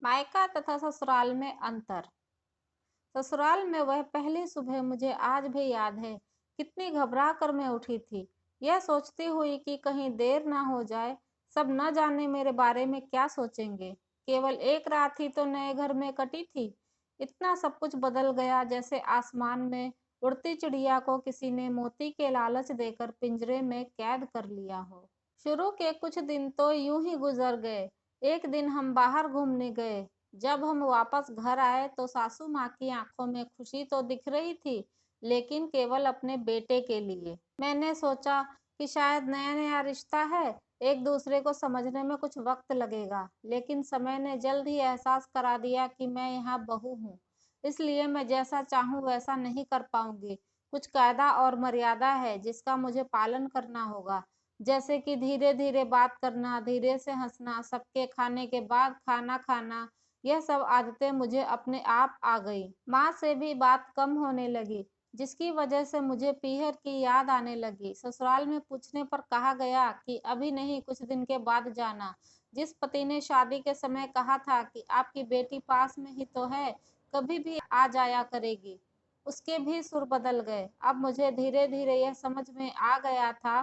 मायका तथा ससुराल में अंतर। ससुराल में वह पहली सुबह मुझे आज भी याद है। कितनी घबरा कर मैं उठी थी, यह सोचती हुई कि कहीं देर ना हो जाए। सब न जाने मेरे बारे में क्या सोचेंगे। केवल एक रात ही तो नए घर में कटी थी, इतना सब कुछ बदल गया जैसे आसमान में उड़ती चिड़िया को किसी ने मोती के लालच देकर पिंजरे में कैद कर लिया हो। शुरू के कुछ दिन तो यूं ही गुजर गए। एक दिन हम बाहर घूमने गए। जब हम वापस घर आए तो सासू माँ की आंखों में खुशी तो दिख रही थी, लेकिन केवल अपने बेटे के लिए। मैंने सोचा कि शायद नया नया रिश्ता है, एक दूसरे को समझने में कुछ वक्त लगेगा, लेकिन समय ने जल्द ही एहसास करा दिया कि मैं यहाँ बहू हूँ, इसलिए मैं जैसा चाहूँ वैसा नहीं कर पाऊंगी। कुछ कायदा और मर्यादा है जिसका मुझे पालन करना होगा, जैसे कि धीरे धीरे बात करना, धीरे से हंसना, सबके खाने के बाद खाना खाना। यह सब आदतें मुझे अपने आप आ गई। माँ से भी बात कम होने लगी, जिसकी वजह से मुझे पीहर की याद आने लगी। ससुराल में पूछने पर कहा गया कि अभी नहीं, कुछ दिन के बाद जाना। जिस पति ने शादी के समय कहा था कि आपकी बेटी पास में ही तो है, कभी भी आ जाया करेगी, उसके भी सुर बदल गए। अब मुझे धीरे धीरे यह समझ में आ गया था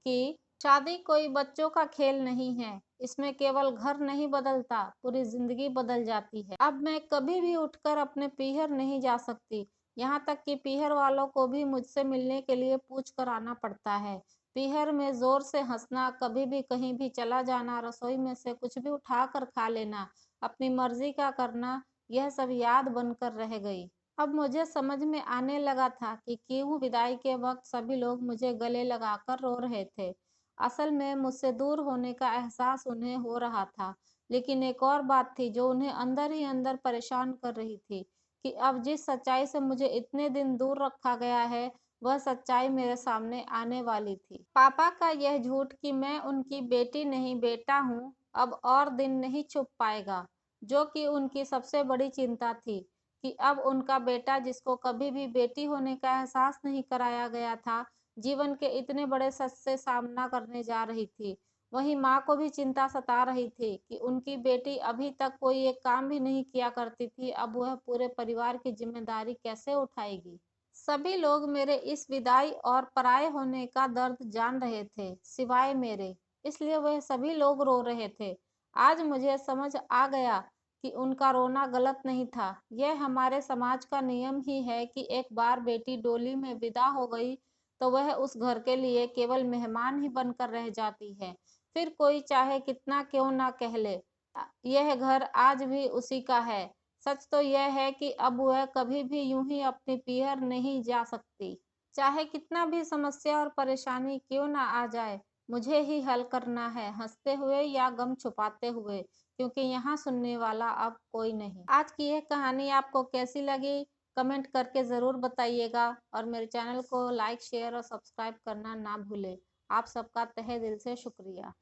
कि शादी कोई बच्चों का खेल नहीं है। इसमें केवल घर नहीं बदलता, पूरी जिंदगी बदल जाती है। अब मैं कभी भी उठकर अपने पीहर नहीं जा सकती, यहाँ तक कि पीहर वालों को भी मुझसे मिलने के लिए पूछ कर आना पड़ता है। पीहर में जोर से हंसना, कभी भी कहीं भी चला जाना, रसोई में से कुछ भी उठा कर खा लेना, अपनी मर्जी का करना, यह सब याद बनकर रह गई। अब मुझे समझ में आने लगा था कि क्यों विदाई के वक्त सभी लोग मुझे गले लगाकर रो रहे थे। असल में मुझसे दूर होने का एहसास उन्हें हो रहा था, लेकिन एक और बात थी जो उन्हें अंदर ही अंदर परेशान कर रही थी कि अब जिस सच्चाई से मुझे इतने दिन दूर रखा गया है, वह सच्चाई मेरे सामने आने वाली थी। पापा का यह झूठ कि मैं उनकी बेटी नहीं बेटा हूँ, अब और दिन नहीं छुप पाएगा, जो कि उनकी सबसे बड़ी चिंता थी कि अब उनका बेटा, जिसको कभी भी बेटी होने का एहसास नहीं कराया गया था, जीवन के इतने बड़े सच से सामना करने जा रही थी। वहीं माँ को भी चिंता सता रही थी कि उनकी बेटी अभी तक कोई एक काम भी नहीं किया करती थी, अब वह पूरे परिवार की जिम्मेदारी कैसे उठाएगी। सभी लोग मेरे इस विदाई और पराये होने का दर्द जान रहे थे, सिवाय मेरे, इसलिए वह सभी लोग रो रहे थे। आज मुझे समझ आ गया कि उनका रोना गलत नहीं था। यह हमारे समाज का नियम ही है कि एक बार बेटी डोली में विदा हो गई तो वह उस घर के लिए केवल मेहमान ही बनकर रह जाती है, फिर कोई चाहे कितना क्यों ना कह ले। यह घर आज भी उसी का है। सच तो यह है कि अब वह कभी भी यूं ही अपनी पीहर नहीं जा सकती। चाहे कितना भी समस्या और परेशानी क्यों ना आ जाए, मुझे ही हल करना है, हंसते हुए या गम छुपाते हुए, क्योंकि यहाँ सुनने वाला अब कोई नहीं। आज की यह कहानी आपको कैसी लगी, कमेंट करके ज़रूर बताइएगा, और मेरे चैनल को लाइक, शेयर और सब्सक्राइब करना ना भूलें। आप सबका तहे दिल से शुक्रिया।